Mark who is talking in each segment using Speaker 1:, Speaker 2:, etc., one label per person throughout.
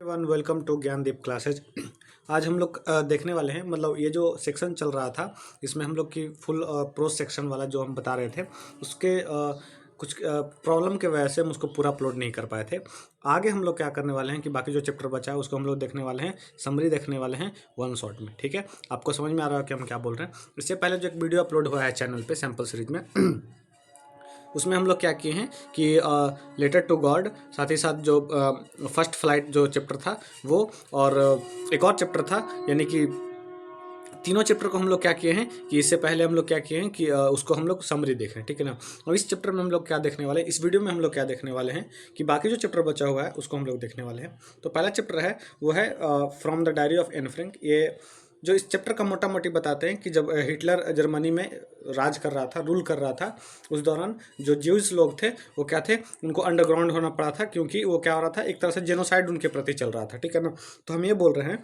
Speaker 1: Everyone welcome to Gyandeep classes. आज हम लोग देखने वाले हैं, मतलब ये जो सेक्शन चल रहा था इसमें हम लोग की फुल प्रोज सेक्शन वाला जो हम बता रहे थे उसके कुछ प्रॉब्लम के वजह से हम उसको पूरा अपलोड नहीं कर पाए थे। आगे हम लोग क्या करने वाले हैं कि बाकी जो चैप्टर बचा है उसको हम लोग देखने वाले हैं, समरी देखने वाले हैं वन शॉट में। ठीक है, आपको समझ में आ रहा है कि हम क्या बोल रहे हैं। इससे पहले जो एक वीडियो अपलोड हुआ है चैनल पर सैम्पल सीरीज में उसमें हम लोग क्या किए हैं कि लेटर टू गॉड, साथ ही साथ जो फर्स्ट फ्लाइट जो चैप्टर था वो, और एक और चैप्टर था, यानी कि तीनों चैप्टर को हम लोग क्या किए हैं कि इससे पहले हम लोग क्या किए हैं कि उसको हम लोग समरी देख रहे हैं। ठीक है ना। और इस चैप्टर में हम लोग क्या देखने वाले हैं, इस वीडियो में हम लोग क्या देखने वाले हैं कि बाकी जो चैप्टर बचा हुआ है उसको हम लोग देखने वाले हैं। तो पहला चैप्टर है वो है from the diary of Anne Frank. ये जो इस चैप्टर का मोटा मोटी बताते हैं कि जब हिटलर जर्मनी में राज कर रहा था, रूल कर रहा था, उस दौरान जो ज्यूज लोग थे वो क्या थे, उनको अंडरग्राउंड होना पड़ा था, क्योंकि वो क्या हो रहा था, एक तरह से जेनोसाइड उनके प्रति चल रहा था। ठीक है ना। तो हम ये बोल रहे हैं,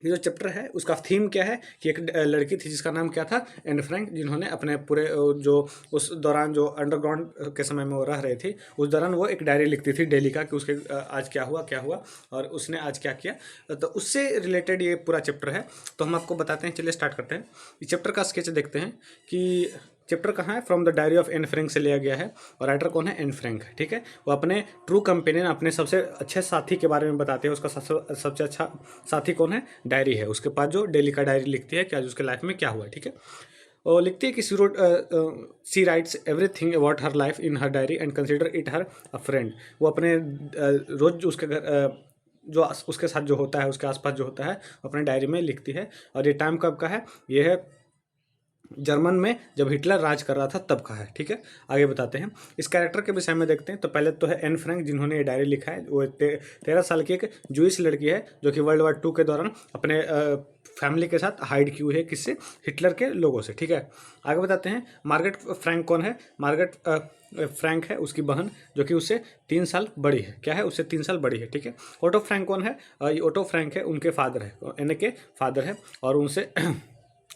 Speaker 1: ये जो चैप्टर है उसका थीम क्या है कि एक लड़की थी जिसका नाम क्या था, एन फ्रैंक, जिन्होंने अपने पूरे जो उस दौरान जो अंडरग्राउंड के समय में वो रह रही थी उस दौरान वो एक डायरी लिखती थी डेली का कि उसके आज क्या हुआ और उसने आज क्या किया। तो उससे रिलेटेड ये पूरा चैप्टर है। तो हम आपको बताते हैं, चलिए स्टार्ट करते हैं। इस चैप्टर का स्केच देखते हैं कि चैप्टर कहाँ है, from the diary of Anne Frank से लिया गया है, और राइटर कौन है, एन फ्रैंक। ठीक है, वो अपने ट्रू कंपेनियन, अपने सबसे अच्छे साथी के बारे में बताते हैं। उसका सबसे अच्छा साथी कौन है, डायरी है। उसके पास जो डेली का डायरी लिखती है कि आज उसके लाइफ में क्या हुआ। ठीक है, और लिखती है कि she writes everything about her life in her diary and consider it her a friend. वो अपने रोज उसके घर जो उसके साथ जो होता है, उसके आसपास जो होता है, अपने डायरी में लिखती है। और ये टाइम कब का है, ये है जर्मन में जब हिटलर राज कर रहा था तब का है। ठीक है, आगे बताते हैं। इस कैरेक्टर के विषय में देखते हैं। तो पहले तो है एन फ्रैंक, जिन्होंने ये डायरी लिखा है। वो 13 साल की एक जूइश लड़की है जो कि वर्ल्ड वार 2 के दौरान अपने फैमिली के साथ हाइड की हुई है, किससे, हिटलर के लोगों से। ठीक है, आगे बताते हैं। मार्गरेट फ्रैंक कौन है, मार्गरेट फ्रैंक है उसकी बहन, जो कि उससे 3 साल बड़ी है। क्या है, उससे 3 साल बड़ी है। ठीक है, ओटो फ्रैंक कौन है, ये ओटो फ्रैंक है, उनके फादर है, एन के फादर है, और उनसे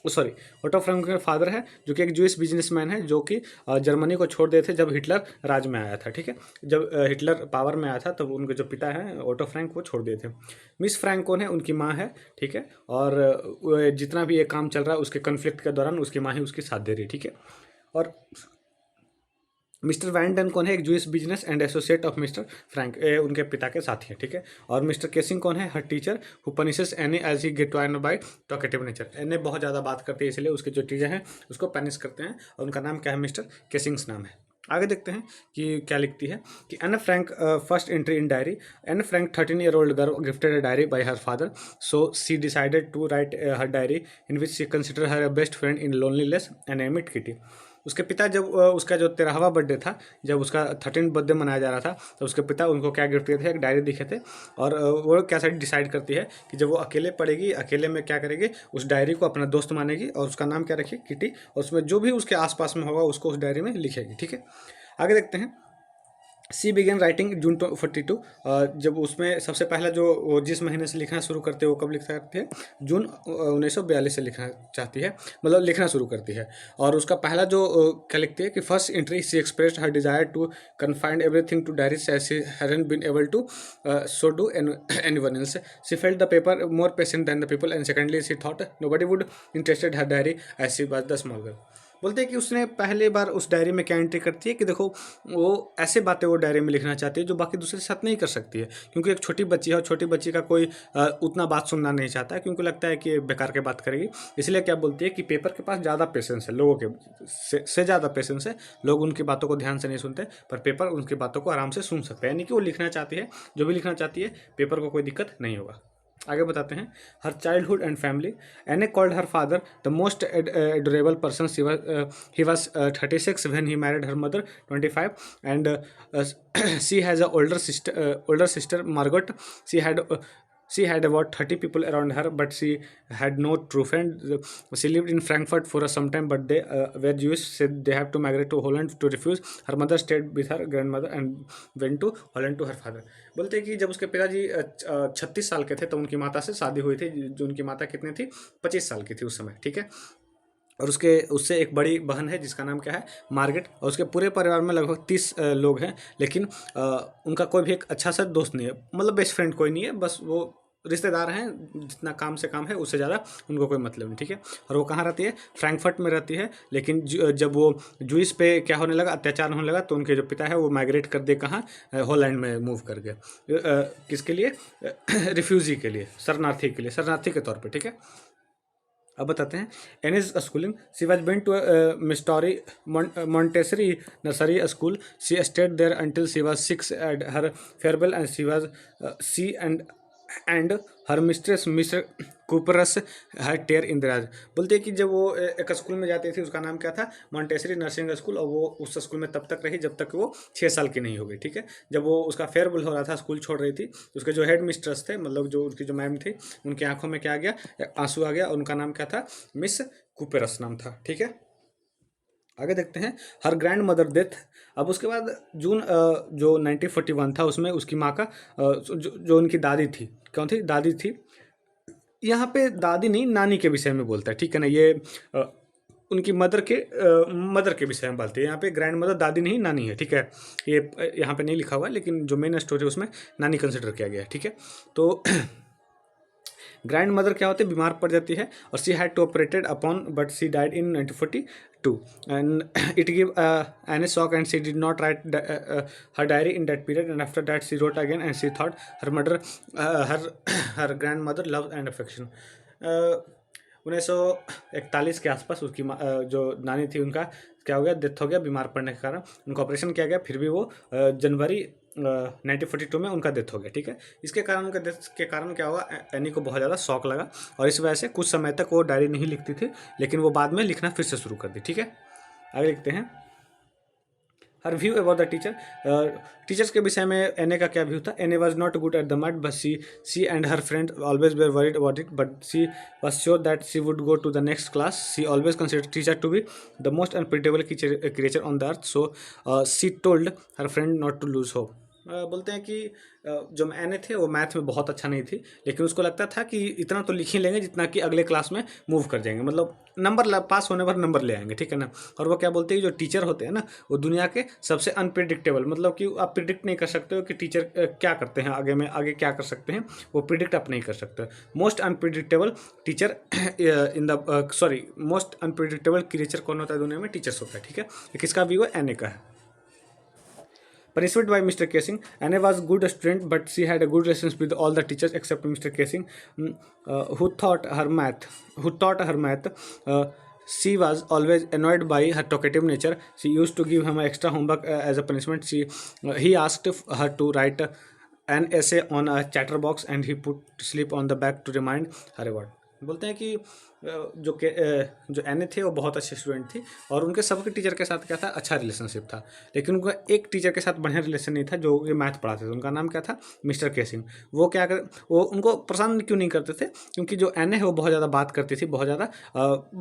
Speaker 1: सॉरी, ओटो फ्रैंक के फादर है, जो कि एक जूइश बिजनेसमैन है, जो कि जर्मनी को छोड़ दिए थे जब हिटलर राज में आया था। ठीक है, जब हिटलर पावर में आया था तब उनके जो पिता हैं ओटो फ्रैंक, वो छोड़ दिए थे। मिस फ्रैंक कौन है, उनकी माँ है। ठीक है, और जितना भी ये काम चल रहा है उसके कन्फ्लिक्ट के दौरान उसकी माँ ही उसकी साथ दे रही। ठीक है, और मिस्टर वैंडन कौन है, एक Jewish business and associate of mister Frank, उनके पिता के साथी हैं। ठीक है, और मिस्टर केसिंग कौन है, her teacher who punishes Anne as he get to an by talkative nature. Anne बहुत ज़्यादा बात करती है, इसलिए उसके जो टीचर हैं उसको पनिश करते हैं, और उनका नाम क्या है, मिस्टर केसिंग्स नाम है। आगे देखते हैं कि क्या लिखती है कि Anne Frank first entry in diary. Anne Frank 13-year-old girl gifted a diary by her father, so she decided to write her diary in which she consider her best friend in loneliness and emit Kitty. उसके पिता जब उसका जो 13वां birthday था, जब उसका 13 birthday मनाया जा रहा था, तो उसके पिता उनको क्या गिफ्ट दिए थे, एक डायरी दिखे थे। और वो क्या साइड डिसाइड करती है कि जब वो अकेले पढ़ेगी, अकेले में क्या करेगी, उस डायरी को अपना दोस्त मानेगी, और उसका नाम क्या रखी, किटी, और उसमें जो भी उसके आसपास में होगा उसको उस डायरी में लिखेगी। ठीक है, आगे देखते हैं। सी बिगेन राइटिंग जून 42। जब उसमें सबसे पहला जो जिस महीने से लिखना शुरू करते हैं वो कब लिखते हैं, जून 1942 से लिखना चाहती है, मतलब लिखना शुरू करती है। और उसका पहला जो क्या लिखती है कि first entry, she expressed her desire to confined everything to diaries as she hadn't been able to so do anyone else. She felt the paper more patient than the people, and secondly she thought nobody would interested her diary as she was the small girl. बोलते हैं कि उसने पहले बार उस diary में क्या entry करती है कि देखो, वो ऐसे बातें वो डायरी में लिखना चाहती है जो बाकी दूसरे के साथ नहीं कर सकती है, क्योंकि एक छोटी बच्ची है, और छोटी बच्ची का कोई उतना बात सुनना नहीं चाहता है, क्योंकि लगता है कि बेकार के बात करेगी। इसलिए क्या बोलती है कि पेपर के पास ज़्यादा पेशेंस है, लोगों के से ज़्यादा पेशेंस है, लोग उनकी बातों को ध्यान से नहीं सुनते, पर पेपर उनकी बातों को आराम से सुन सकते हैं। यानी कि वो लिखना चाहती है, जो भी लिखना चाहती है, पेपर को कोई दिक्कत नहीं होगा। आगे बताते हैं। Her childhood and family. Anne called her father the most adorable person. He was 36 when he married her mother 25, and she has a older sister Margot. She had about 30 people around her, but she had no true friend. She lived in Frankfurt for some time, but they were Jewish, said they have to migrate to Holland to refuse. Her mother stayed with her grandmother and went to Holland to her father. बोलते हैं कि जब उसके पिताजी 36 साल के थे तो उनकी माता से शादी हुई थी, जो उनकी माता कितनी थी, 25 साल की थी उस समय। ठीक है, और उसके उससे एक बड़ी बहन है जिसका नाम क्या है, मार्गरेट। और उसके पूरे परिवार में लगभग 30 लोग हैं, लेकिन उनका कोई भी एक अच्छा सा दोस्त नहीं है, मतलब बेस्ट फ्रेंड कोई नहीं है, बस वो रिश्तेदार हैं, जितना काम से काम है उससे ज़्यादा उनको कोई मतलब नहीं, ठीक है। और वो कहाँ रहती है, फ्रैंकफर्ट में रहती है। लेकिन जब वो जूइस पे क्या होने लगा, अत्याचार होने लगा, तो उनके जो पिता है वो माइग्रेट कर दे कहाँ, हॉलैंड में मूव कर गए। किसके लिए, रिफ्यूजी के लिए, शरणार्थी के लिए, शरणार्थी के तौर पे, ठीक है। अब बताते हैं Anne's schooling. She was bent to mystery Montessori nursery school. She stayed there until she was 6 at her farewell and she and her mistress mister Kuperus her tear इंदिराज। बोलते हैं कि जब वो एक स्कूल में जाती थी, उसका नाम क्या था, मॉन्टेसरी नर्सिंग स्कूल, और वो उस स्कूल में तब तक रही जब तक वो 6 साल की नहीं हो गई, ठीक है। जब वो उसका फेयरवेल हो रहा था, स्कूल छोड़ रही थी, तो उसके जो हेड मिस्ट्रेस थे, मतलब जो उसकी जो मैम थी, उनकी आंखों में क्या आ गया, आंसू आ गया, और उनका नाम क्या था, मिस कूपेरस नाम था, ठीक है। आगे देखते हैं हर ग्रैंड मदर डेथ। अब उसके बाद जो 1941 था, उसमें उसकी माँ का जो उनकी दादी थी, कौन थी, दादी थी, यहाँ पे दादी नहीं, नानी के विषय में बोलता है, ठीक है ना। ये उनकी मदर के विषय में बोलते हैं, यहाँ पे ग्रैंड मदर दादी नहीं, नानी है, ठीक है। ये यहाँ पे नहीं लिखा हुआ है, लेकिन जो मेन स्टोरी है उसमें नानी कंसिडर किया गया है, ठीक है। तो ग्रैंड मदर क्या होती है, बीमार पड़ जाती है, और she had to operated upon but she died in 1942 and it give an a shock and she did not write her diary in that period and after that she wrote again and she thought her mother her grandmother love and affection. 1941 के आसपास उसकी जो नानी थी, उनका क्या हो गया, डेथ हो गया बीमार पड़ने के कारण। उनका ऑपरेशन किया गया, फिर भी वो जनवरी 1942 में उनका डेथ हो गया, ठीक है। इसके कारण, उनके डेथ के कारण क्या हुआ, एनी को बहुत ज़्यादा शौक लगा, और इस वजह से कुछ समय तक वो डायरी नहीं लिखती थी, लेकिन वो बाद में लिखना फिर से शुरू कर दी, ठीक है। आगे लिखते हैं her view about the teacher. Teachers के विषय में एने का क्या व्यू था, Anne was not good at the math but she and her friend always were worried about it but she was sure that she would go to the next class. She always consider teacher to be the most unpredictable creature on the earth, so she told her friend not to lose hope. बोलते हैं कि जो एने थे वो math में बहुत अच्छा नहीं थी, लेकिन उसको लगता था कि इतना तो लिख ही लेंगे जितना कि अगले क्लास में मूव कर जाएंगे, मतलब नंबर पास होने पर नंबर ले आएंगे, ठीक है ना। और वो क्या बोलते हैं, जो टीचर होते हैं ना, वो दुनिया के सबसे अनप्रिडिक्टेबल, मतलब कि आप प्रिडिक्ट नहीं कर सकते हो कि टीचर क्या करते हैं, आगे क्या कर सकते हैं, वो प्रिडिक्ट आप नहीं कर सकते। Most unpredictable teacher in the most unpredictable creature कौन होता है दुनिया में, टीचर्स होता है, ठीक है। किसका व्यू है, एने का है। Punishment by Mr. Casing. Anne was a good student, but she had a good relations with all the teachers except Mr. Casing, who taught her math. She was always annoyed by her talkative nature. She used to give him extra homework as a punishment. He asked her to write an essay on a chatterbox, and he put sleep on the back to remind her reward. बोलते हैं कि जो N थे वो बहुत अच्छे student थी, और उनके सबके टीचर के साथ क्या था, अच्छा रिलेशनशिप था, लेकिन उनका एक टीचर के साथ बढ़िया रिलेशन नहीं था, जो ये मैथ पढ़ाते थे। उनका नाम क्या था, मिस्टर केसिंग। वो उनको पसंद क्यों नहीं करते थे, क्योंकि जो एन है वो बहुत ज़्यादा बात करती थी, बहुत ज़्यादा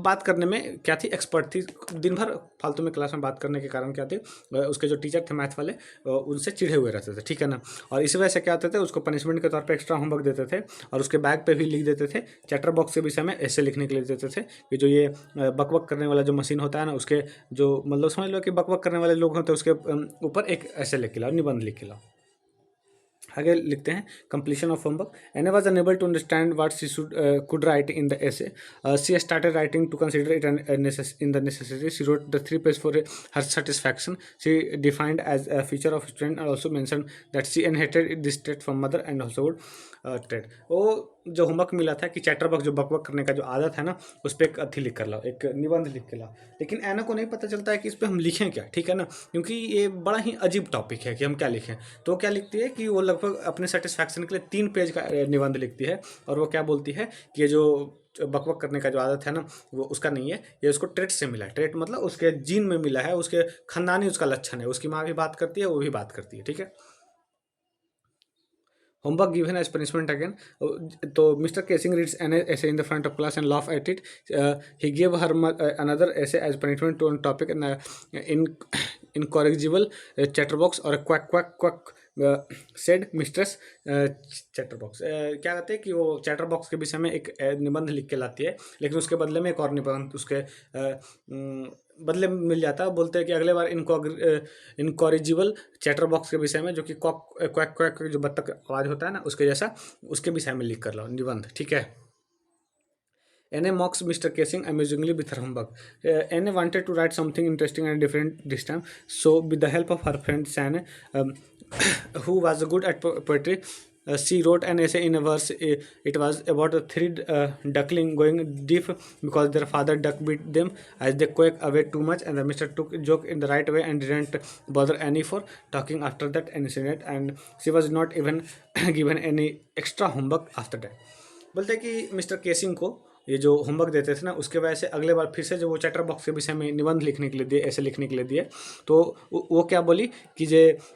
Speaker 1: बात करने में क्या थी, एक्सपर्ट थी, दिन भर फालतू में क्लास में बात करने के कारण क्या थे, उसके जो टीचर थे मैथ वाले, उनसे चिढ़े हुए रहते थे, ठीक है ना। और इस वजह से क्या होते थे, उसको पनिशमेंट के तौर पर एक्स्ट्रा होमवर्क देते थे, और उसके बैग पे भी लिख देते थे, चैटर बॉक्स के विषय में ऐसे लिखने के लिए देते थे कि जो ये बकबक करने वाला जो मशीन होता है ना, उसके जो मतलब समझ लो कि बकबक करने वाले लोग होते हैं, उसके ऊपर एक ऐसे लिख के लाओ, निबंध लिख के लाओ। आगे लिखते हैं completion of homework. Anne was unable to understand what she could write in the essay. She started writing to consider it in the necessity. She wrote the 3 page for her satisfaction. She defined as a feature of student and also mention that she inherited this trait from mother and also trade. वो जो homework मिला था कि chatterbox जो बकबक करने का जो आदत है ना, उस पर एक अथी लिख कर लाओ, एक निबंध लिख के लाओ। लेकिन एना को नहीं पता चलता है कि इस पर हम लिखें क्या, ठीक है ना, क्योंकि ये बड़ा ही अजीब टॉपिक है कि हम क्या लिखें। तो क्या लिखती है कि वो लगभग अपने सेटिस्फैक्शन के लिए 3 पेज का निबंध लिखती है, और वो क्या बोलती है कि ये जो बकबक करने का जो आदत है ना, वो उसका नहीं है, ये उसको ट्रेट से मिला है। ट्रेट मतलब उसके जीन में मिला है, उसके खानदानी उसका लक्षण है। उसकी माँ भी बात करती है, वो भी बात करती है, ठीक है। Homework given as punishment again. So Mr. Casing reads an essay in the front of class and laugh at it. He gave her another essay as punishment to a topic and in incorrigible chatterbox or a quack quack quack said mistress chatterbox. क्या कहते हैं कि वो chatterbox के विषय में एक निबंध लिख के लाती है, लेकिन उसके बदले में एक और निबंध उसके बदले में मिल जाता है। बोलते हैं कि अगले बार इनकॉरिजिबल चैटरबॉक्स के विषय में, जो कि कॉक क्वैक क्वैक जो बत्तख आवाज़ होता है ना उसके जैसा, उसके विषय में लिख कर लो निबंध, ठीक है। Anne mocks Mr. Casing amusingly with her humbug. Anne wanted to write something interesting and different this time, so with the help of her friend Sanne, who was good at poetry, she wrote an essay in a verse. It was about a three duckling going deaf because their father duck beat them as they quake away too much, and the Mr. took joke in the right way and didn't bother Annie for talking after that incident, and she was not even given any extra homework after that. बोलते हैं कि mister casing को ये जो homework देते थे ना, उसके वजह से अगले बार फिर से जो वो चैटर बॉक्स के विषय में निबंध लिखने के लिए दिए, ऐसे लिखने के लिए दिए, तो वो क्या बोली कि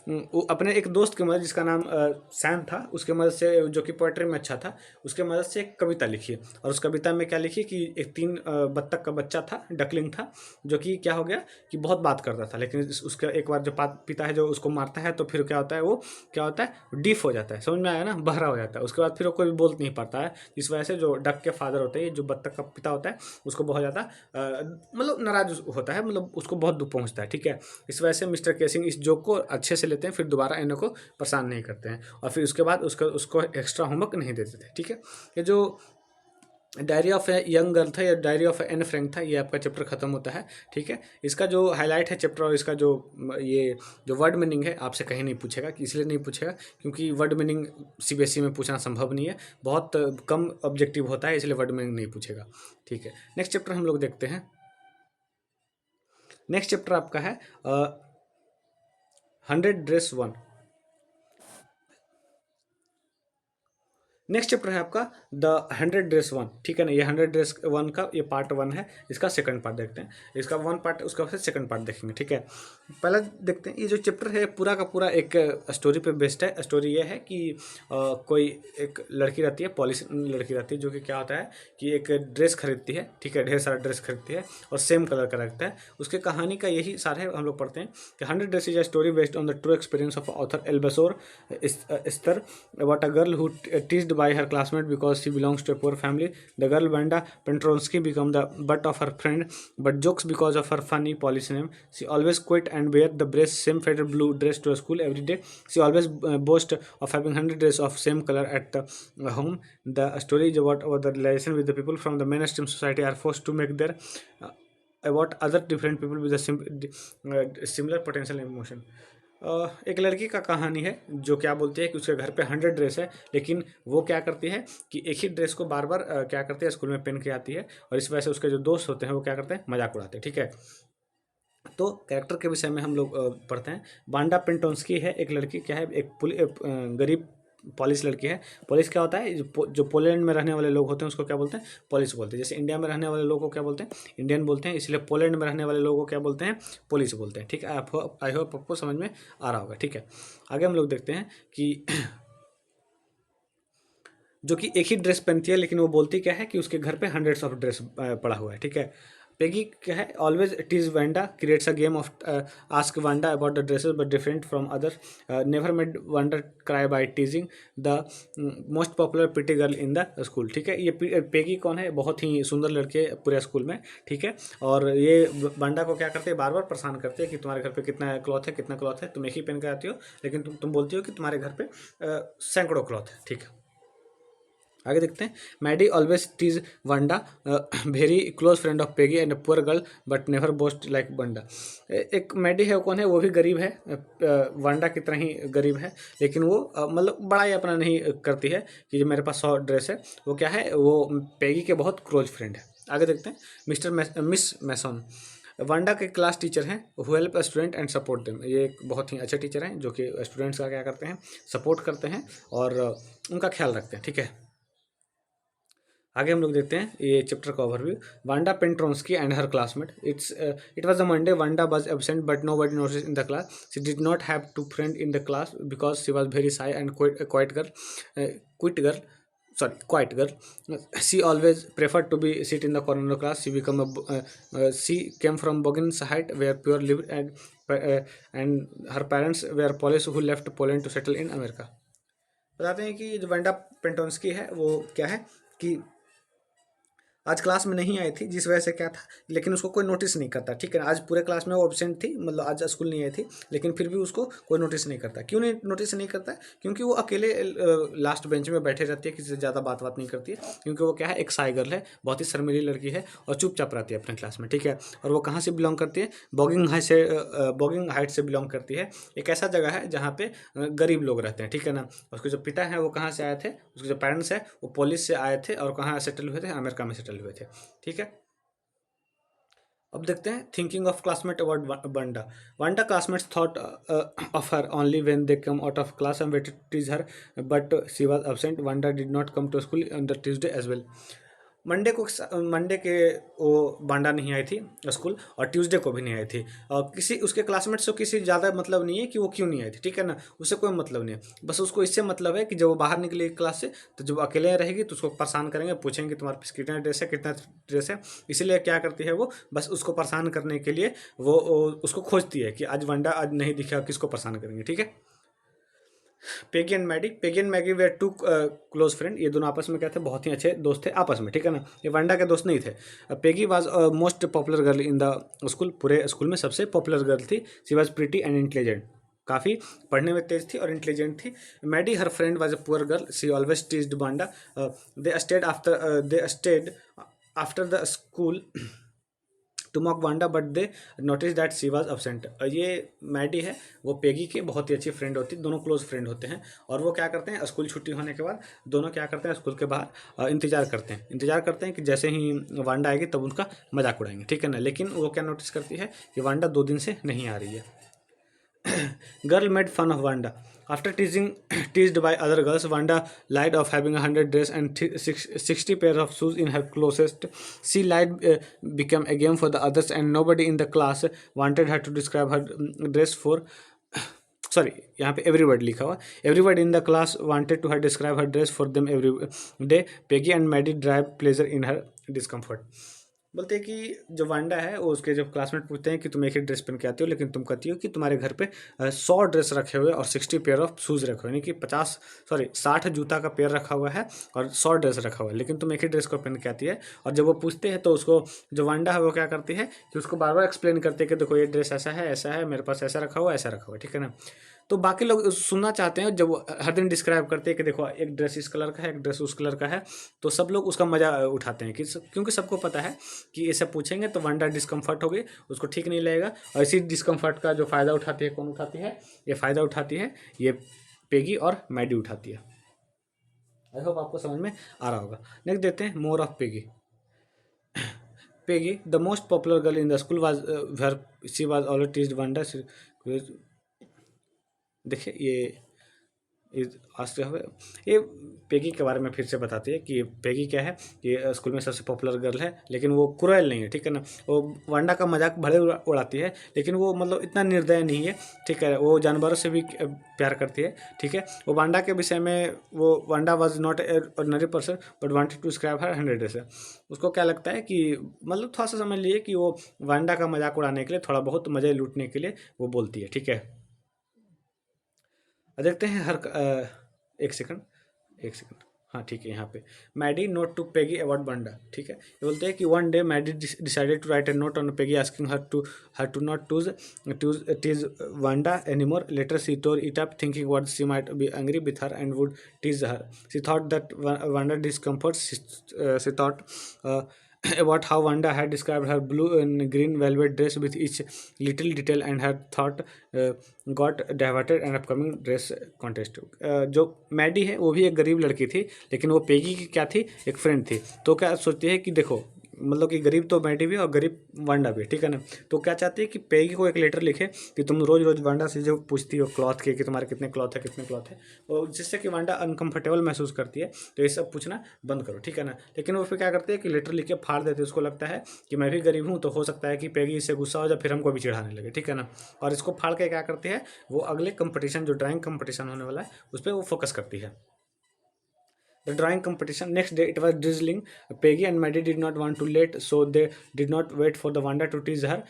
Speaker 1: वो अपने एक दोस्त की मदद, जिसका नाम सैम था, उसके मदद से, जो कि पोएट्री में अच्छा था, उसके मदद से एक कविता लिखी। और उस कविता में क्या लिखी कि एक 3 बत्तख का बच्चा था, डकलिंग था, जो कि क्या हो गया कि बहुत बात करता था, लेकिन उसका एक बार जो पिता है जो उसको मारता है, तो फिर क्या होता है, वो क्या होता है, डीफ हो जाता है, समझ में आया ना, बहरा हो जाता है। उसके बाद फिर वो कोई भी बोल नहीं पाता है, इस वजह से जो डक के फादर होते हैं, जो बत्तख का पिता होता है, उसको बहुत ज़्यादा मतलब नाराज होता है, मतलब उसको बहुत दुख पहुंचता है, ठीक है। इस वजह से मिस्टर केसिंग इस जोक को अच्छे से लेते हैं, फिर दोबारा इन्हें को परेशान नहीं करते हैं, और फिर उसके बाद उसको एक्स्ट्रा होमवर्क नहीं देते थे, ठीक है। ये जो diary of a young girl था या डायरी ऑफ एन फ्रैंक था, ये आपका चैप्टर खत्म होता है, ठीक है। इसका जो हाईलाइट है चैप्टर, और इसका जो ये जो वर्ड मीनिंग है, आपसे कहीं नहीं पूछेगा, कि इसलिए नहीं पूछेगा क्योंकि वर्ड मीनिंग सीबीएसई में पूछना संभव नहीं है, बहुत कम ऑब्जेक्टिव होता है, इसलिए वर्ड मीनिंग नहीं पूछेगा, ठीक है। नेक्स्ट चैप्टर हम लोग देखते हैं। नेक्स्ट चैप्टर आपका है 100-1। नेक्स्ट चैप्टर है आपका द 100-1, ठीक है ना। ये 100-1 का ये पार्ट 1 है, इसका सेकंड पार्ट देखते हैं। इसका 1 पार्ट, उसका फिर सेकंड पार्ट देखेंगे, ठीक है। पहला देखते हैं, ये जो चैप्टर है पूरा का पूरा एक स्टोरी पे बेस्ड है। स्टोरी ये है कि कोई एक लड़की रहती है, पॉलिश लड़की रहती है, जो कि क्या होता है कि एक ड्रेस खरीदती है, ठीक है, ढेर सारा ड्रेस खरीदती है और सेम कलर का रखता है। उसके कहानी का यही सार है, हम लोग पढ़ते हैं कि 100 Days is a story based on the true experience of author Eleanor Estes about a girl who teased by her classmate because she belongs to a poor family. The girl Vanda Pentronsky become the butt of her friend, but jokes because of her funny Polish name. She always quit and wear the same faded blue dress to school every day. She always boasts of having 100 dresses of same color at the home. The story is about the relation with the people from the mainstream society are forced to make their about other different people with a similar potential emotion. एक लड़की का कहानी है जो क्या बोलती है कि उसके घर पे 100 ड्रेस है, लेकिन वो क्या करती है कि एक ही ड्रेस को बार बार क्या करती है, स्कूल में पहन के आती है, और इस वजह से उसके जो दोस्त होते हैं वो क्या करते हैं, मजाक उड़ाते हैं, ठीक है। तो कैरेक्टर के विषय में हम लोग पढ़ते हैं। वांडा पेंटोन्स्की है एक लड़की, क्या है, एक गरीब पॉलिश लड़की है। पॉलिश क्या होता है, जो पोलैंड में रहने वाले लोग होते हैं उसको क्या बोलते हैं, पॉलिश बोलते हैं। जैसे इंडिया में रहने वाले लोगों को क्या बोलते हैं, इंडियन बोलते हैं, इसलिए पोलैंड में रहने वाले लोगों को क्या बोलते हैं, पोलिश बोलते हैं, ठीक है। आई होप आपको समझ में आ रहा होगा, ठीक है। आगे हम लोग देखते हैं कि जो कि एक ही ड्रेस पहनती है, लेकिन वो बोलती क्या है कि उसके घर पे 100 ऑफ ड्रेस पड़ा हुआ है, ठीक है। पेगी क्या है, always tease Wanda, creates a game of ask Wanda about the dresses but different from other, never made Wanda cry by teasing the most popular pretty girl in the school, ठीक है। ये Peggy कौन है, बहुत ही सुंदर लड़के पूरे school में, ठीक है। और ये वांडा को क्या करते हैं, बार बार परेशान करते हैं कि तुम्हारे घर पे कितना क्लॉथ है, कितना क्लॉथ है, तुम एक ही पहन के आती हो, लेकिन तुम बोलती हो कि तुम्हारे घर पे सैकड़ों क्लॉथ है, ठीक है। आगे देखते हैं। Maddie always tease Wanda, very close friend of Peggy and poor girl but never boast like Wanda. एक मैडी है, वो कौन है, वो भी गरीब है, वंडा की तरह ही गरीब है, लेकिन वो मतलब बड़ा ही अपना नहीं करती है कि जो मेरे पास 100 ड्रेस है। वो क्या है, वो पेगी के बहुत क्लोज फ्रेंड है। आगे देखते हैं। मिस मैसन वांडा के क्लास टीचर हैं, who help student and support them. ये एक बहुत ही अच्छे टीचर हैं जो कि स्टूडेंट्स का क्या करते हैं, सपोर्ट करते हैं और उनका ख्याल रखते हैं, ठीक है। आगे हम लोग देखते हैं ये चैप्टर का overview. Wanda Petronski and her classmate. It was a Monday, Wanda was absent but nobody noticed in the class. She did not have two friend in the class because she was very shy and quiet girl. She always preferred to be sit in the corner of the class. She came from Boggin's height where pure lived and and her parents were Polish who left Poland to settle in America. बताते हैं कि जो Wanda पेंटोन्स्की है वो क्या है कि आज क्लास में नहीं आई थी, जिस वजह से क्या था, लेकिन उसको कोई नोटिस नहीं करता, ठीक है ना। आज पूरे क्लास में वो एब्सेंट थी, मतलब आज स्कूल नहीं आई थी, लेकिन फिर भी उसको कोई नोटिस नहीं करता। क्यों नहीं नोटिस नहीं करता? क्योंकि वो अकेले लास्ट बेंच में बैठे रहती है, किसी से ज़्यादा बात नहीं करती है, क्योंकि वो क्या है, एक शाय गर्ल है, बहुत ही शर्मीली लड़की है और चुपचाप रहती है अपने क्लास में, ठीक है। और वो कहाँ से बिलोंग करती है? बॉगिंग हाइट से बिलोंग करती है। एक ऐसा जगह है जहाँ पे गरीब लोग रहते हैं, ठीक है ना। उसके जो पिता हैं वो कहाँ से आए थे, उसके जो पेरेंट्स हैं वो पोलिस से आए थे और कहाँ सेटल हुए थे? अमेरिका में सेटल हुए थे, ठीक है। अब देखते हैं thinking of classmate about Wanda. Wanda classmates thought of her only when they come out of class and waited to tease her, but she was absent. Wanda did not come to school on the Tuesday as well. Monday के वो बांडा नहीं आई थी school, और Tuesday को भी नहीं आई थी। और किसी उसके क्लासमेट्स को किसी ज़्यादा मतलब नहीं है कि वो क्यों नहीं आई थी, ठीक है ना। उससे कोई मतलब नहीं है, बस उसको इससे मतलब है कि जब वो बाहर निकलेगी क्लास से, तो जब अकेले रहेगी तो उसको परेशान करेंगे, पूछेंगे तुम्हारे पास कितना ड्रेस है, कितना ड्रेस है। इसीलिए क्या करती है वो, बस उसको परेशान करने के लिए वो उसको खोजती है कि आज वंडा आज नहीं दिखा, किसको परेशान करेंगे, ठीक है। Peggy and Maggie were two close friend. ये दोनों आपस में क्या थे? बहुत ही अच्छे दोस्त थे आपस में, ठीक है ना। ये वांडा के दोस्त नहीं थे। Peggy was most popular girl in the school. पूरे स्कूल में सबसे पॉपुलर गर्ल थी। She was pretty and intelligent. काफ़ी पढ़ने में तेज थी और इंटेलिजेंट थी। Maddie her friend was a poor girl. She always teased Wanda. They stayed after the school to mock Wanda, but they notice that she was absent. ये Maddie है वो पेगी की बहुत ही अच्छी फ्रेंड होती है, दोनों क्लोज फ्रेंड होते हैं। और वो क्या करते हैं, स्कूल छुट्टी होने के बाद दोनों क्या करते हैं, स्कूल के बाहर इंतजार करते हैं कि जैसे ही वांडा आएगी तब उनका मजाक उड़ाएंगे, ठीक है ना। लेकिन वो क्या नोटिस करती है कि वांडा 2 दिन से नहीं आ रही है। Girl made fun of Wanda. After teased by other girls, Wanda lied of having 100 dress and 60 pairs of shoes in her closet. She lied became a game for the others, and nobody in the class wanted her to describe her dress for. Sorry, यहाँ पे everybody लिखा हुआ. Everybody in the class wanted to her describe her dress for them every day. Peggy and Maddie derive pleasure in her discomfort. बोलते हैं कि जो Wanda है वो उसके जब क्लासमेट पूछते हैं कि तुम एक ही ड्रेस पहन के आती हो, लेकिन तुम कहती हो कि तुम्हारे घर पे 100 ड्रेस रखे हुए और 60 पेयर ऑफ शूज़ रखे हुए, यानी कि 60 जूता का पेयर रखा हुआ है और 100 ड्रेस रखा हुआ है, लेकिन तुम एक ही ड्रेस को पहन के आती है। और जब वो पूछते हैं तो उसको जो वांडा है वो क्या करती है कि उसको बार बार एक्सप्लेन करते हैं कि देखो ये ड्रेस ऐसा है, मेरे पास ऐसा रखा हुआ है, ऐसा रखा हुआ है, ठीक है ना। तो बाकी लोग सुनना चाहते हैं जब वो हर दिन डिस्क्राइब करते हैं कि देखो एक ड्रेस इस कलर का है, एक ड्रेस उस कलर का है, तो सब लोग उसका मजा उठाते हैं क्योंकि सबको पता है कि ये सब पूछेंगे तो वंडा डिस्कम्फर्ट होगी, उसको ठीक नहीं लगेगा। और इसी डिस्कम्फर्ट का जो फ़ायदा उठाती है, कौन उठाती है? ये फ़ायदा उठाती है ये पेगी और मैडी उठाती है। आई होप आपको समझ में आ रहा होगा। नेक्स्ट देते हैं more of Peggy. Peggy the most popular girl in the school was where she was always teased Wanda. देखिए ये पेगी के बारे में फिर से बताती है कि पेगी क्या है, ये स्कूल में सबसे पॉपुलर गर्ल है, लेकिन वो क्रूएल नहीं है, ठीक है ना। वो वांडा का मजाक भले उड़ाती है, लेकिन वो मतलब इतना निर्दय नहीं है, ठीक है। वो जानवरों से भी प्यार करती है, ठीक है। वो वांडा के विषय में, वो Wanda was not a ordinary person but wanted to describe her 100 dress. उसको क्या लगता है कि मतलब थोड़ा सा समझ लिए कि वो वांडा का मजाक उड़ाने के लिए, थोड़ा बहुत मज़े लूटने के लिए वो बोलती है, ठीक है। देखते हैं एक सेकंड हाँ ठीक है। यहाँ पे Maddie note to Peggy about Wanda, ठीक है। ये बोलते हैं कि one day Maddie decided to write a note on Peggy asking her to not tease Wanda anymore. Later she tore it up thinking what she might be angry with her and would tease her. She thought that Wanda discomfort. She thought about how Wanda had described her blue and green velvet dress with each little detail, and her thought got diverted and upcoming dress contest. जो Maddie है वो भी एक गरीब लड़की थी, लेकिन वो पेगी की क्या थी, एक फ्रेंड थी। तो क्या सोचती है कि देखो मतलब कि गरीब तो मैडी भी और गरीब वांडा भी, ठीक है ना। तो क्या चाहती है कि पेगी को एक लेटर लिखे कि तुम रोज़ रोज़ वांडा से जो पूछती हो क्लॉथ के कि तुम्हारे कितने क्लॉथ है, और जिससे कि वांडा अनकंफर्टेबल महसूस करती है, तो ये सब पूछना बंद करो, ठीक है ना। लेकिन वो फिर क्या करती है कि लेटर लिख के फाड़ देते हैं। उसको लगता है कि मैं भी गरीब हूँ, तो हो सकता है कि पेगी इससे गुस्सा हो जाए, फिर हमको भी चिढ़ाने लगे, ठीक है ना। और इसको फाड़ के क्या करती है, वो अगले कंपटीशन जो ड्राइंग कंपटीशन होने वाला है उस पर वो फोकस करती है। The drawing competition. Next day it was drizzling. Peggy and Maddie did not want to late, so they did not wait for the Wanda to tease her.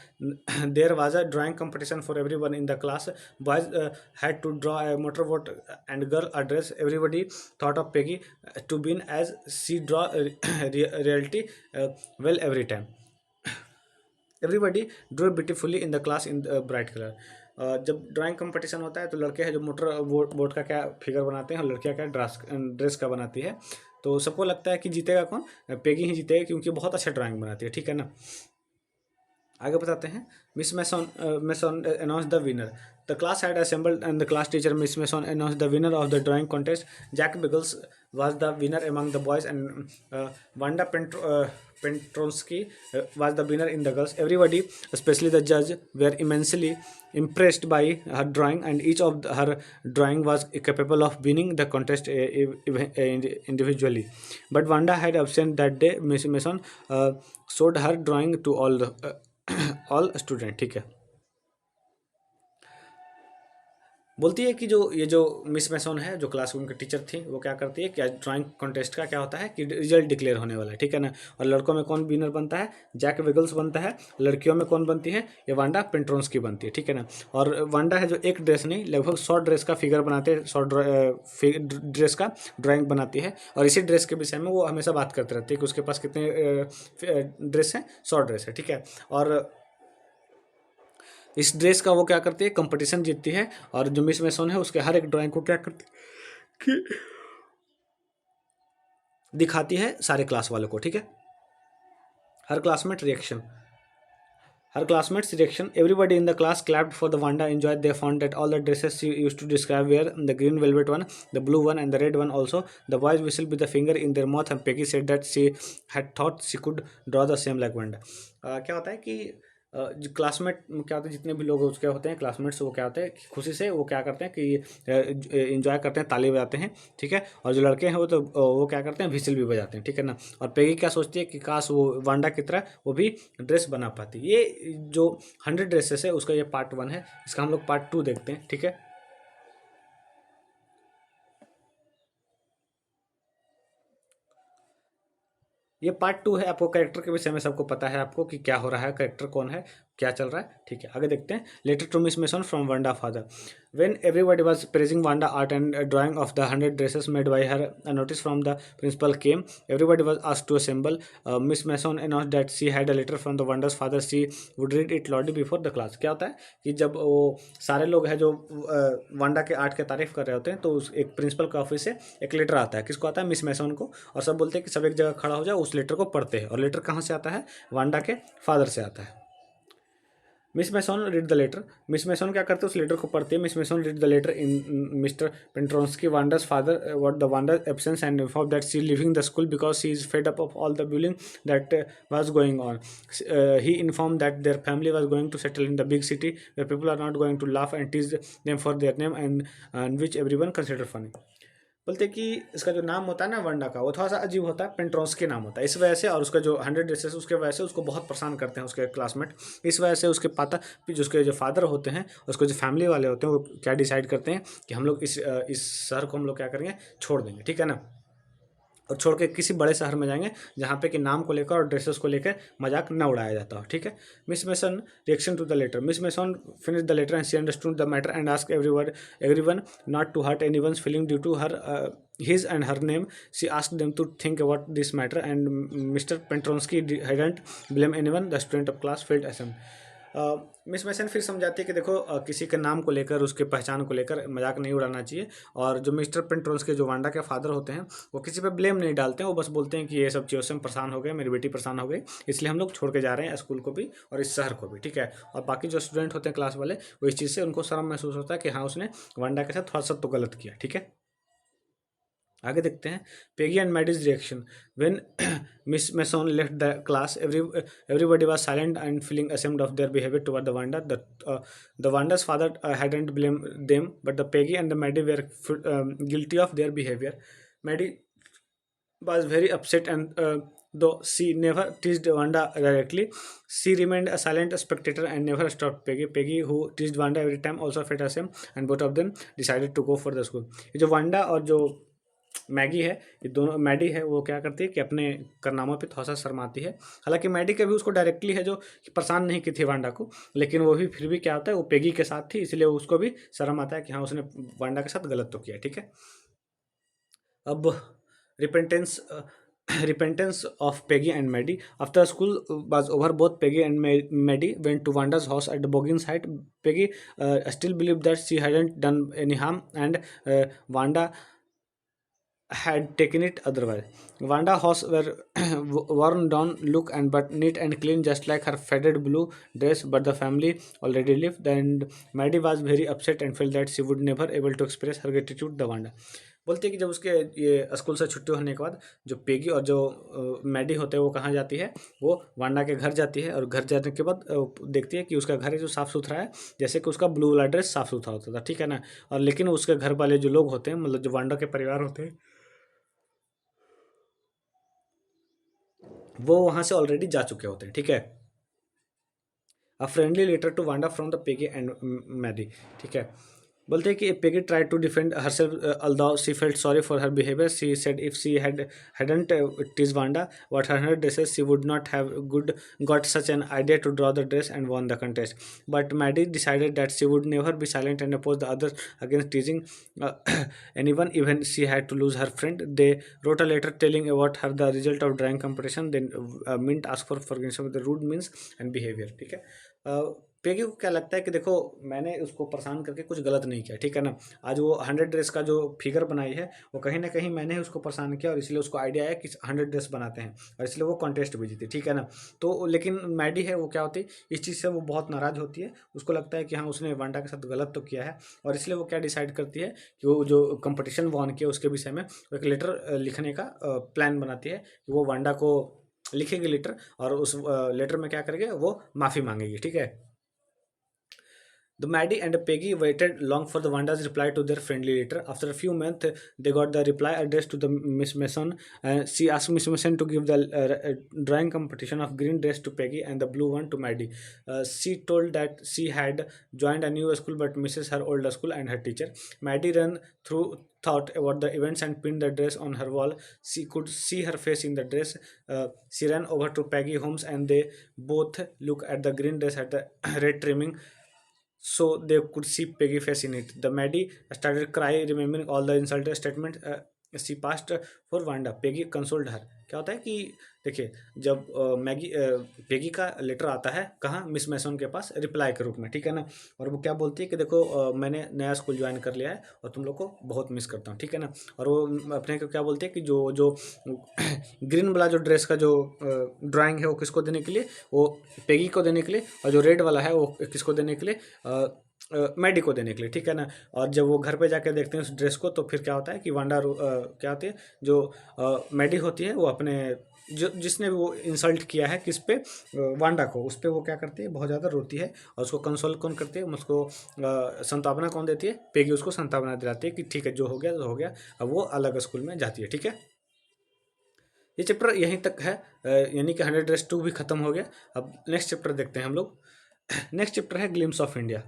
Speaker 1: There was a drawing competition for everyone in the class. Boys had to draw a motorboat and girl a dress. Everybody thought of Peggy to win as she draw reality well every time. Everybody drew beautifully in the class in bright colour. जब drawing competition होता है तो लड़के हैं जो motor boat का क्या figure बनाते हैं और लड़कियां क्या ड्रेस का बनाती है. तो सबको लगता है कि जीतेगा कौन, पेगी ही जीतेगा क्योंकि बहुत अच्छा ड्राइंग बनाती है. ठीक है ना. आगे बताते हैं. Miss Mason announce the winner. The class had assembled and the class teacher Miss Mason announce the winner of the drawing contest. Jack Biggles was the winner among the boys and Wanda Petronsky was the winner in the girls. Everybody, especially the judge, were immensely impressed by her drawing, and each of her drawing was capable of winning the contest individually. But Wanda had absent that day. Miss Mason showed her drawing to all the all students. ठीक है. बोलती है कि जो miss मैसन है, जो classroom की teacher थी, वो क्या करती है कि ड्राइंग कॉन्टेस्ट का क्या होता है कि रिजल्ट डिक्लेयर होने वाला है. ठीक है ना. और लड़कों में कौन विनर बनता है, जैक विगल्स बनता है. लड़कियों में कौन बनती है, ये वांडा पेट्रोन्स्की बनती है. ठीक है ना. और वांडा है जो एक ड्रेस नहीं लगभग 100 ड्रेस का फिगर बनाते हैं, 100 ड्रेस का ड्राइंग बनाती है. और इसी ड्रेस के विषय में वो हमेशा बात करते रहती है कि उसके पास कितने ड्रेस हैं, 100 ड्रेस है. ठीक है. और इस ड्रेस का वो क्या करती है, कंपटीशन जीतती है. और जो मिस मैसन है उसके हर एक ड्राइंग को क्या करती कि दिखाती है सारे क्लास वालों को. ठीक है. हर classmate reaction. Her classmates' reaction. Everybody in the class clapped for the Wanda. Enjoyed. They found that all the dresses she used to describe were the green velvet one, the blue one, and the red one also. The boys whistled with the finger in their mouth, and Peggy said that she had thought she could draw the same like Wanda. क्या होता है कि जो classmate क्या होता है, जितने भी लोग उसके होते हैं क्लासमेट्स, वो क्या होते हैं खुशी से वो क्या करते हैं कि इंजॉय करते हैं, ताली बजाते हैं. ठीक है. और जो लड़के हैं वो क्या करते हैं, व्हिसल भी बजाते हैं. ठीक है ना. और पेगी क्या सोचती है कि काश वो वांडा की तरह वो भी ड्रेस बना पाती. ये जो 100 ड्रेसेस है उसका ये पार्ट 1 है. इसका हम लोग पार्ट 2 देखते हैं. ठीक है. ये पार्ट 2 है. आपको कैरेक्टर के विषय में सबको पता है आपको कि क्या हो रहा है, कैरेक्टर कौन है, क्या चल रहा है. ठीक है. आगे देखते हैं. Letter to Miss Mason from Wanda father. When everybody was praising Wanda art and drawing of the 100 dresses made by her, a notice from the principal came. Everybody was asked to assemble. Miss Mason announced that she had a letter from the Wanda's father. She would read it loudly before the class. क्या होता है कि जब वो सारे लोग हैं जो वांडा के आर्ट के तारीफ कर रहे होते हैं तो उस एक प्रिंसिपल के ऑफिस से एक लेटर आता है. किसको आता है, मिस मैसन को. और सब बोलते हैं कि सब एक जगह खड़ा हो जाए, उस लेटर को पढ़ते हैं. और लेटर कहाँ से आता है, वांडा के फादर से आता है. Miss Mason read the letter. Miss Mason क्या करते हैं, उस लेटर को पढ़ते हैं. Miss Mason read the letter in mister Petronski Wanda's father what the Wanda's absence and informed that she leaving the school because she is fed up of all the bullying that was going on. He informed that their family was going to settle in the big city where people are not going to laugh and tease them for their name and which everyone consider funny. बोलते कि इसका जो नाम होता है ना वंडा का, वो थोड़ा सा अजीब होता है, पेट्रोन्स के नाम होता है इस वजह से. और उसका जो 100 ड्रेसेस उसके वजह से उसको बहुत परेशान करते हैं उसके क्लासमेट. इस वजह से उसके पाता जो उसके जो फादर होते हैं, उसके जो फैमिली वाले होते हैं, वो क्या डिसाइड करते हैं कि हम लोग इस शहर को हम लोग क्या करेंगे, छोड़ देंगे. ठीक है ना. और छोड़ के किसी बड़े शहर में जाएंगे जहाँ पे कि नाम को लेकर और ड्रेसेस को लेकर मजाक न उड़ाया जाता हो. ठीक है. Miss Mason reaction to the letter. Miss Mason finish the letter and she understood the matter and ask everyone not to hurt anyone's feeling due to her his and her name. She asked them to think about this matter and Mr. Petronsky hadn't blame anyone. The student of class felt ashamed. Miss Mason फिर समझाती है कि देखो किसी के नाम को लेकर, उसके पहचान को लेकर मजाक नहीं उड़ाना चाहिए. और जो मिस्टर पेट्रोन्स के जो वांडा के फादर होते हैं वो किसी पे ब्लेम नहीं डालते हैं. वो बस बोलते हैं कि ये सब चीज़ों से हम परेशान हो गए, मेरी बेटी परेशान हो गई, इसलिए हम लोग छोड़ के जा रहे हैं स्कूल को भी और इस शहर को भी. ठीक है. और बाकी जो स्टूडेंट होते हैं क्लास वाले, वो इस चीज़ से उनको शर्म महसूस होता है कि हाँ उसने वांडा के साथ थोड़ा सा तो गलत किया. ठीक है. आगे देखते हैं. Peggy and Maddie's reaction. When Miss Mason left the class everybody was silent and feeling ashamed of their behavior toward the Wanda. The Wanda's father hadn't blamed them, but the Peggy and the Maddie were guilty of their behavior. Maddie was very upset and though she never teased Wanda directly, she remained a silent spectator and never stopped Peggy. Peggy, who teased Wanda every time, also felt ashamed and both of them decided to go for the school. ये जो Wanda और जो Maggi है, ये दोनों Maddie है वो क्या करती है कि अपने कारनामों पे थोड़ा सा शर्माती है। हालांकि मैडी कभी उसको डायरेक्टली है जो कि परेशान नहीं की थी वांडा को, लेकिन वो भी फिर भी क्या होता है वो पेगी के साथ थी, इसलिए उसको भी शर्म आता है कि हाँ उसने वांडा के साथ गलत तो किया, ठीक है। अब repentance repentance of Peggy and Maddie. After school was over, both Peggy and Maddie went to Wanda's house at the Boggins height. Peggy still believed that she hadn't done any harm, and Wanda had taken it otherwise. Wanda house were worn down look and but neat and clean just like her faded blue dress, but the family already lived, and Maddie was very upset and felt that she would never able to express her gratitude to Wanda. बोलती है कि जब उसके ये school से छुट्टी होने के बाद जो पेगी और जो मैडी होते हैं वो कहाँ जाती है, वो वांडा के घर जाती है, और घर जाने के बाद देखती है कि उसका घर है जो साफ़ सुथरा है, जैसे कि उसका ब्लू वाला ड्रेस साफ़ सुथरा होता था, ठीक है ना। और लेकिन उसके घर वाले जो लोग होते हैं, मतलब जो वांडा के परिवार होते हैं, वो वहाँ से ऑलरेडी जा चुके होते हैं, ठीक है। A friendly letter to Wanda from the Peggy and Maddie, ठीक है। बोलते हैं कि Peggy try to defend herself although she felt sorry for her behavior. She said if she hadn't teased Wanda what her dresses, she would not have got such an idea to draw the dress and won the contest. But Maddie decided that she would never be silent and oppose the others against teasing uh, anyone, even she had to lose her friend. They wrote a letter telling about her the result of drawing competition. Then Mint asked for forgiveness for the rude means and behavior, ठीक है। Peggy को क्या लगता है कि देखो मैंने उसको परेशान करके कुछ गलत नहीं किया, ठीक है ना। आज वो 100 ड्रेस का जो फिगर बनाई है वो कहीं ना कहीं मैंने ही उसको परेशान किया, और इसलिए उसको आइडिया आया कि 100 ड्रेस बनाते हैं, और इसलिए वो कॉन्टेस्ट भी जीती, ठीक है ना। तो लेकिन मैडी है वो क्या होती है, इस चीज़ से वो बहुत नाराज़ होती है, उसको लगता है कि हाँ उसने वांडा के साथ गलत तो किया है, और इसलिए वो क्या डिसाइड करती है कि वो जो कंपटिशन वो ऑन किया उसके विषय में वो एक लेटर लिखने का प्लान बनाती है कि वो वांडा को लिखेगी लेटर, और उस लेटर में क्या करेंगे वो माफ़ी मांगेगी, ठीक है। The Maddie and Peggy waited long for the Wanda's reply to their friendly letter. After a few months, they got the reply addressed to the Miss Mason. She asked Miss Mason to give the drawing competition of green dress to Peggy and the blue one to Maddie. She told that she had joined a new school but misses her old school and her teacher. Maddie ran through thought about the events and pinned the dress on her wall. She could see her face in the dress. She ran over to Peggy Holmes and they both looked at the green dress at the red trimming so they could see Peggy face in it. The Maddie started crying, remembering all the insulted statements she passed for Wanda. Peggy consoled her. क्या होता है कि देखिए जब Peggy का letter आता है कहाँ, मिस मैसन के पास रिप्लाई के रूप में, ठीक है ना। और वो क्या बोलती है कि देखो मैंने नया स्कूल ज्वाइन कर लिया है और तुम लोग को बहुत मिस करता हूँ, ठीक है ना। और वो अपने को क्या बोलती है कि जो जो ग्रीन वाला जो ड्रेस का जो ड्राइंग है वो किसको देने के लिए, वो पेगी को देने के लिए, और जो रेड वाला है वो किसको देने के लिए, मैडी को देने के लिए, ठीक है ना। और जब वो घर पे जाके देखते हैं उस ड्रेस को, तो फिर क्या होता है कि वांडा क्या होती है जो मैडी होती है वो अपने जो जिसने भी वो इंसल्ट किया है किस पे, वांडा को, उस पर वो क्या करती है बहुत ज़्यादा रोती है, और उसको कंसोल कौन करती है, उसको संतावना कौन देती है, पेगी उसको संतावना दिलाती है कि ठीक है जो हो गया तो हो गया, अब वो अलग स्कूल में जाती है, ठीक है। ये चैप्टर यहीं तक है, यानी कि 100 ड्रेस 2 भी खत्म हो गया। अब नेक्स्ट चैप्टर देखते हैं हम लोग। नेक्स्ट चैप्टर है glimpse of India.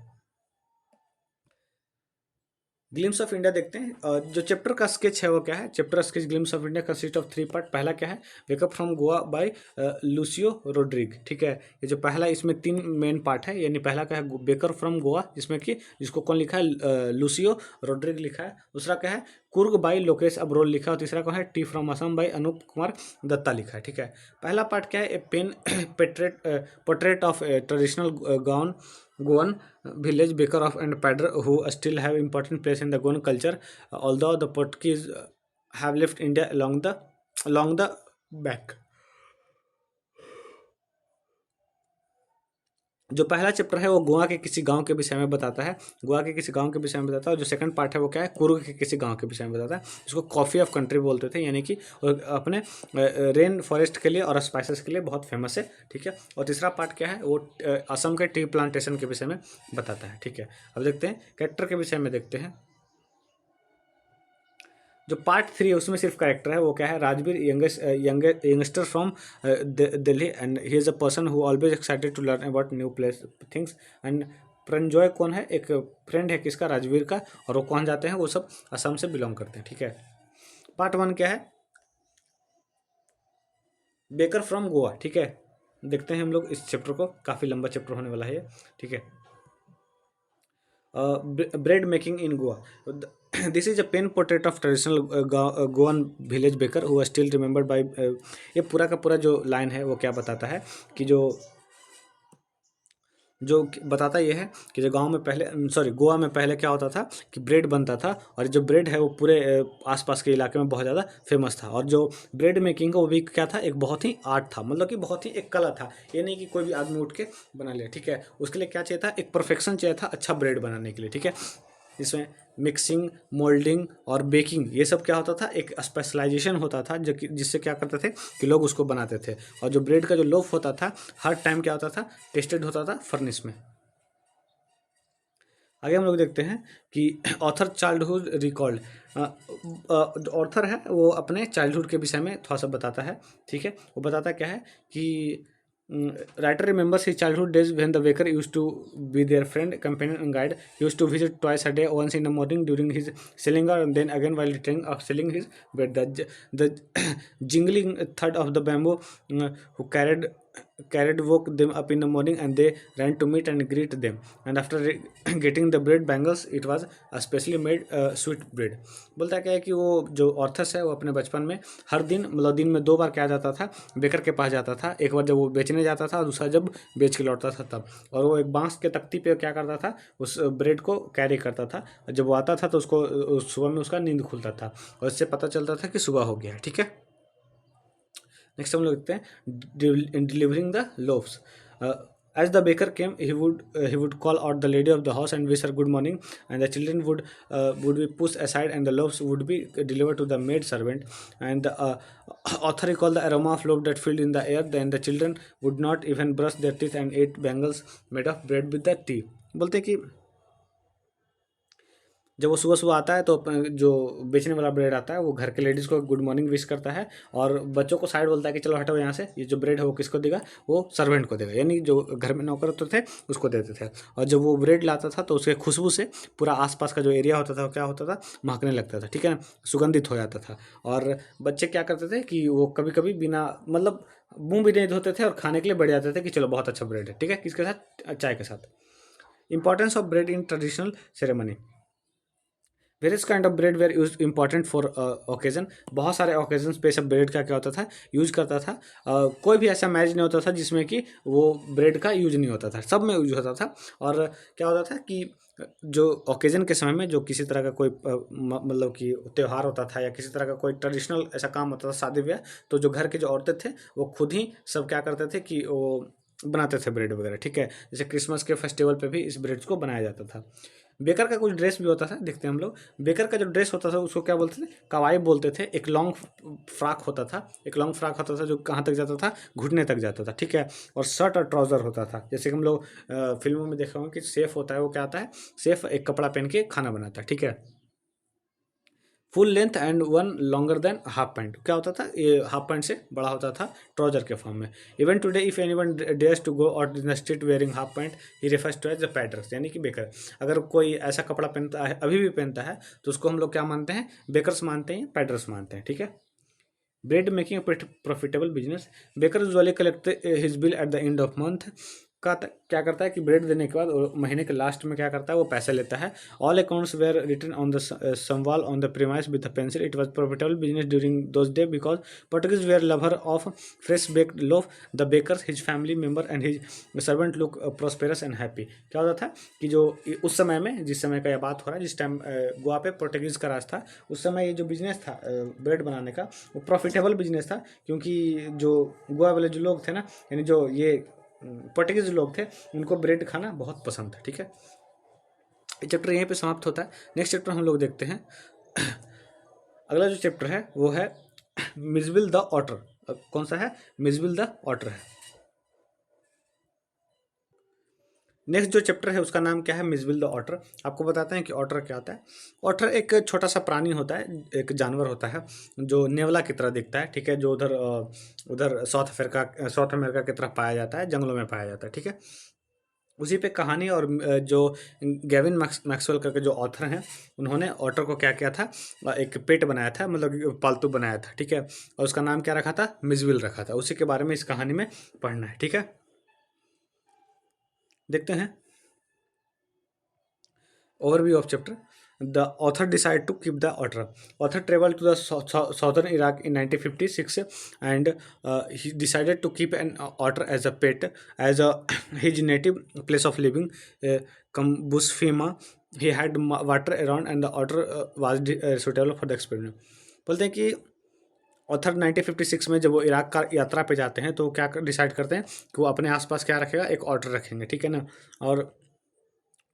Speaker 1: Glimpse of India देखते हैं, जो चैप्टर का स्केच है वो क्या है, chapter sketch glimpse of India consist of 3 part. पहला क्या है, wake up from Goa by Lucio Rodrigues, ठीक है। ये जो पहला इसमें 3 मेन पार्ट है, यानी पहला क्या है बेकर फ्रॉम गोवा, जिसमें कि जिसको कौन लिखा है, लूसियो रोड्रिग लिखा है। दूसरा क्या है कुर्ग बाई लोकेश अब्रोल लिखा है, और तीसरा कौन है tea from Assam by Anoop Kumar Dutta लिखा है, ठीक है। पहला पार्ट क्या है, a pen portrait of traditional Goan Goan village baker of and padder who still have important place in the Goan culture, although the Portuguese have left India along the back. जो पहला chapter है वो गोवा के किसी गांव के विषय में बताता है, गोवा के किसी गांव के विषय में बताता है। और जो सेकंड पार्ट है वो क्या है, कुर्ग के किसी गांव के विषय में बताता है, इसको कॉफ़ी ऑफ कंट्री बोलते थे, यानी कि अपने रेन फॉरेस्ट के लिए और स्पाइसेस के लिए बहुत फेमस है, ठीक है। और तीसरा पार्ट क्या है, वो असम के टी प्लांटेशन के विषय में बताता है, ठीक है। अब देखते हैं कैरेक्टर के विषय में देखते हैं। जो पार्ट 3 है उसमें सिर्फ कैरेक्टर है, वो क्या है, Rajveer youngster from Delhi and he is a person who always excited to learn about new place things. And Pranjoy कौन है, एक फ्रेंड है किसका, राजवीर का, और वो कौन जाते हैं, वो सब असम से बिलोंग करते हैं, ठीक है। पार्ट 1 क्या है, बेकर फ्रॉम गोवा, ठीक है। देखते हैं हम लोग इस चैप्टर को, काफ़ी लंबा चैप्टर होने वाला है ये, ठीक है। Bread making in Goa, this is a pen portrait of traditional Goan village baker who are still remembered by, ये पूरा का पूरा जो लाइन है वो क्या बताता है कि जो बताता ये है कि जो गांव में पहले, सॉरी, गोवा में पहले क्या होता था कि ब्रेड बनता था, और जो ब्रेड है वो पूरे आसपास के इलाके में बहुत ज़्यादा फेमस था। और जो ब्रेड मेकिंग का वो भी क्या था, एक बहुत ही आर्ट था, मतलब कि बहुत ही एक कला था। ये नहीं कि कोई भी आदमी उठ के बना लिया, ठीक है। उसके लिए क्या चाहिए था, एक परफेक्शन चाहिए था अच्छा ब्रेड बनाने के लिए, ठीक है। इसमें मिक्सिंग, मोल्डिंग और बेकिंग, ये सब क्या होता था, एक स्पेशलाइजेशन होता था जो कि जिससे क्या करते थे कि लोग उसको बनाते थे। और जो ब्रेड का जो लोफ होता था हर टाइम क्या होता था, टेस्टेड होता था फर्नेस में। आगे हम लोग देखते हैं कि ऑथर चाइल्डहुड रिकॉर्ड, जो ऑथर है वो अपने चाइल्डहुड के विषय में थोड़ा सा बताता है, ठीक है। वो बताता क्या है कि writer remembers his childhood days when the baker used to be their friend, companion and guide, used to visit twice a day, once in the morning during his selling and then again while returning of selling his bread. The jingling thud of the bamboo, who carried woke them up in the morning, and they ran to meet and greet them, and after getting the bread bangles, it was a specially made sweet bread. बोलता क्या है कि वो जो ऑर्थस है वो अपने बचपन में हर दिन, मतलब दिन में 2 बार क्या जाता था, बेकर के पास जाता था। एक बार जब वो बेचने जाता था और दूसरा जब बेच के लौटता था तब। और वो एक बांस के तख्ती पे क्या करता था, उस ब्रेड को कैरी करता था। जब वो आता था तो उसको सुबह में उसका नींद खुलता था और इससे पता चलता था कि सुबह हो गया, ठीक है। नेक्स्ट हम लोग देखते हैं delivering the loaves. As the baker came, he would call out the lady of the house and wish her good morning, and the children would be pushed aside, and the loaves would be delivered to the maid servant. And the author recalled the aroma of loaf that filled in the air. Then the children would not even brush their teeth and ate bangles made of bread with the tea. बोलते हैं कि जब वो सुबह सुबह आता है तो जो बेचने वाला ब्रेड आता है वो घर के लेडीज़ को गुड मॉर्निंग विश करता है, और बच्चों को साइड बोलता है कि चलो हटो यहाँ से, ये जो ब्रेड है वो किसको देगा, वो सर्वेंट को देगा, यानी जो घर में नौकर होते थे उसको देते थे। और जब वो ब्रेड लाता था तो उसके खुशबू से पूरा आसपास का जो एरिया होता था वो क्या होता था, महकने लगता था, ठीक है ना, सुगंधित हो जाता था। और बच्चे क्या करते थे कि वो कभी कभी बिना, मतलब मुंह भी नहीं धोते थे और खाने के लिए बैठ जाते थे कि चलो बहुत अच्छा ब्रेड है, ठीक है, किसके साथ, चाय के साथ। Importance of bread in traditional ceremony, various kind of bread were use important for occasion, बहुत सारे ओकेजन पे सब ब्रेड का क्या होता था, यूज करता था। कोई भी ऐसा मैरिज नहीं होता था जिसमें कि वो ब्रेड का यूज नहीं होता था, सब में यूज होता था। और क्या होता था कि जो ओकेजन के समय में जो किसी तरह का कोई मतलब कि त्यौहार होता था या किसी तरह का कोई ट्रेडिशनल ऐसा काम होता था, शादी ब्याह, तो जो घर के जो औरतें थे वो खुद ही सब क्या करते थे कि वो बनाते थे ब्रेड वगैरह, ठीक है। जैसे क्रिसमस के फेस्टिवल पे भी इस ब्रेड को बनाया जाता था। बेकर का कुछ ड्रेस भी होता था, देखते हैं हम लोग। बेकर का जो ड्रेस होता था उसको क्या बोलते थे, कवाई बोलते थे। एक लॉन्ग फ्रॉक होता था, एक लॉन्ग फ्रॉक होता था जो कहाँ तक जाता था, घुटने तक जाता था, ठीक है। और शर्ट और ट्राउजर होता था, जैसे कि हम लोग फिल्मों में देखा होंगे कि शेफ होता है, वो क्या आता है, शेफ एक कपड़ा पहन के खाना बनाता है, ठीक है। Full length and one longer than half pant, क्या होता था, ये हाफ पैंट से बड़ा होता था ट्राउजर के फॉर्म में। Even today if anyone dares to go out in the street wearing half pants, he refers to as the paders, यानी कि बेकर। अगर कोई ऐसा कपड़ा पहनता है, अभी भी पहनता है, तो उसको हम लोग क्या मानते हैं, बेकर्स मानते हैं, पैडर्स मानते हैं, ठीक है। Bread making profitable business, baker usually collect his bill at the end of month, का क्या करता है कि ब्रेड देने के बाद महीने के लास्ट में क्या करता है, वो पैसे लेता है। All accounts were written on the some wall on the premise with the pencil. It was profitable business during those day because Portuguese were lover of fresh baked loaf, the baker, his family member and his servant look prosperous and happy. क्या होता था कि जो उस समय में, जिस समय का यह बात हो रहा है, जिस टाइम गोवा पे पोर्टुगीज का राज था, उस समय ये जो बिजनेस था ब्रेड बनाने का, वो प्रॉफिटेबल बिजनेस था, क्योंकि जो गोवा वाले जो लोग थे ना, यानी जो ये पोर्टुगीज लोग थे, उनको ब्रेड खाना बहुत पसंद था, ठीक है। ये चैप्टर यहीं पे समाप्त होता है। नेक्स्ट चैप्टर हम लोग देखते हैं। अगला जो चैप्टर है वो है मिजबिल द ऑटर। कौन सा है, मिजबिल द ऑटर है। नेक्स्ट जो चैप्टर है उसका नाम क्या है, मिजबिल द ऑटर। आपको बताते हैं कि ऑटर क्या होता है। ऑटर एक छोटा सा प्राणी होता है, एक जानवर होता है जो नेवला की तरह दिखता है, ठीक है, जो उधर उधर साउथ अमेरिका की तरफ पाया जाता है, जंगलों में पाया जाता है, ठीक है। उसी पे कहानी और जो गेविन मैक्सवेल करके जो ऑथर हैं, उन्होंने ऑटर को क्या किया था, एक पेट बनाया था, मतलब कि पालतू बनाया था, ठीक है। और उसका नाम क्या रखा था, मिजविल रखा था। उसी के बारे में इस कहानी में पढ़ना है, ठीक है। देखते हैं overview of chapter. The author decided to keep the otter. Author traveled to the southern Iraq in 1956, and he decided to keep an otter as a pet, as a his native place of living, Busfima. He had water around, and the otter was suitable for the experiment. बोलते हैं कि author 1956 में जब वो Iraq का यात्रा पे जाते हैं तो क्या डिसाइड करते हैं कि वो अपने आसपास क्या रखेगा, एक ऑटर रखेंगे, ठीक है ना। और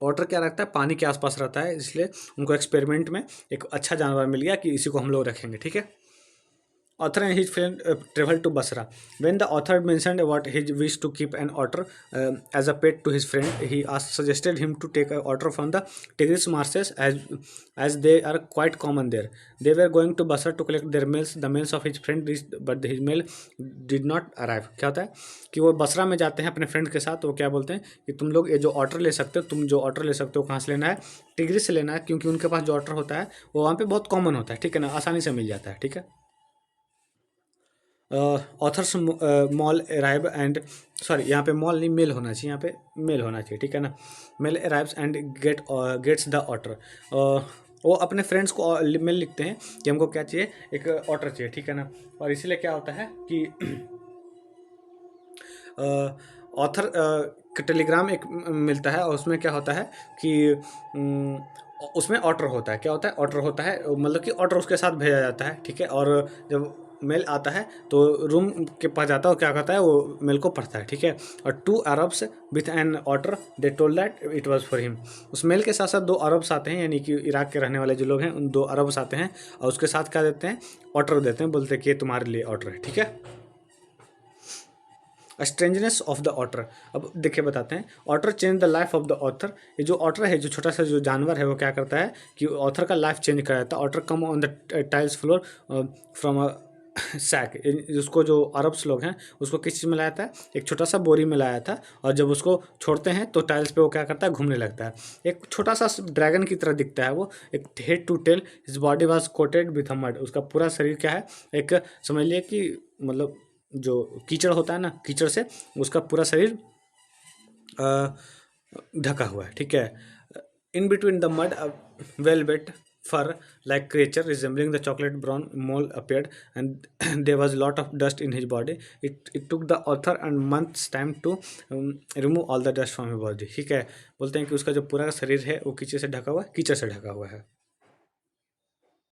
Speaker 1: ऑटर क्या रखता है, पानी के आसपास रहता है, इसलिए उनको एक्सपेरिमेंट में एक अच्छा जानवर मिल गया कि इसी को हम लोग रखेंगे, ठीक है। Author and his friend traveled to Basra. When the author mentioned about his wish to keep an otter as a pet to his friend, he suggested him to take an otter from the Tigris marshes, as they are quite common there. They were going to Basra to collect their mails. The mails of his friend reached, but his mail did not arrive. क्या होता है कि वो बसरा में जाते हैं अपने friend के साथ, तो वो क्या बोलते हैं कि तुम लोग ये जो ऑर्डर ले सकते हो, तुम जो ऑर्डर ले सकते हो कहाँ से लेना है, टिग्रिस से लेना है, क्योंकि उनके पास जो ऑर्डर होता है वो वहाँ पे बहुत कॉमन होता है, ठीक है ना, आसानी से मिल जाता है, ठीक है। Authors mall arrive and, sorry यहाँ पे मॉल नहीं, मेल होना चाहिए, यहाँ पे मेल होना चाहिए, ठीक है ना। Mail arrives and gets the order. वो अपने फ्रेंड्स को मेल लिखते हैं कि हमको क्या चाहिए, एक ऑर्डर चाहिए, ठीक है ना। और इसीलिए क्या होता है कि ऑथर का टेलीग्राम एक मिलता है, और उसमें क्या होता है कि उसमें ऑर्डर होता है, क्या होता है, ऑर्डर होता है, मतलब कि ऑर्डर उसके साथ भेजा जाता है, ठीक है। और जब मेल आता है तो रूम के पास जाता है और क्या करता है, वो मेल को पढ़ता है, ठीक है। और 2 Arabs with an order, they told that it was for him. उस मेल के साथ साथ 2 अरब्स आते हैं, यानी कि इराक के रहने वाले जो लोग हैं उन 2 अरब्स आते हैं, और उसके साथ क्या देते हैं, ऑर्डर देते हैं, बोलते हैं कि ये तुम्हारे लिए ऑर्डर है, ठीक है। Strangeness of the otter. अब देखिए बताते हैं, otter change the life of the author. ये जो ऑटर है, जो छोटा सा जो जानवर है, वो क्या करता है कि ऑथर का लाइफ चेंज कर देता है। Otter come on the tiles floor from a sack. उसको जो अरब्स लोग हैं उसको किस चीज़ में लाया था, एक छोटा सा बोरी में लाया था, और जब उसको छोड़ते हैं तो टाइल्स पे वो क्या करता है, घूमने लगता है। एक छोटा सा ड्रैगन की तरह दिखता है वो, एक head to tail, his body was coated with a mud. उसका पूरा शरीर क्या है, एक समझ लिए कि मतलब जो कीचड़ होता है ना, कीचड़ से उसका पूरा शरीर ढका हुआ है, ठीक है। In between the mud velvet fur like creature resembling the chocolate brown mole appeared, and there was a lot of dust in his body. It took the author and months time to remove all the dust from his body, ठीक है। बोलते हैं कि उसका जो पूरा शरीर है वो कीचड़ से ढका हुआ है, कीचड़ से ढका हुआ है।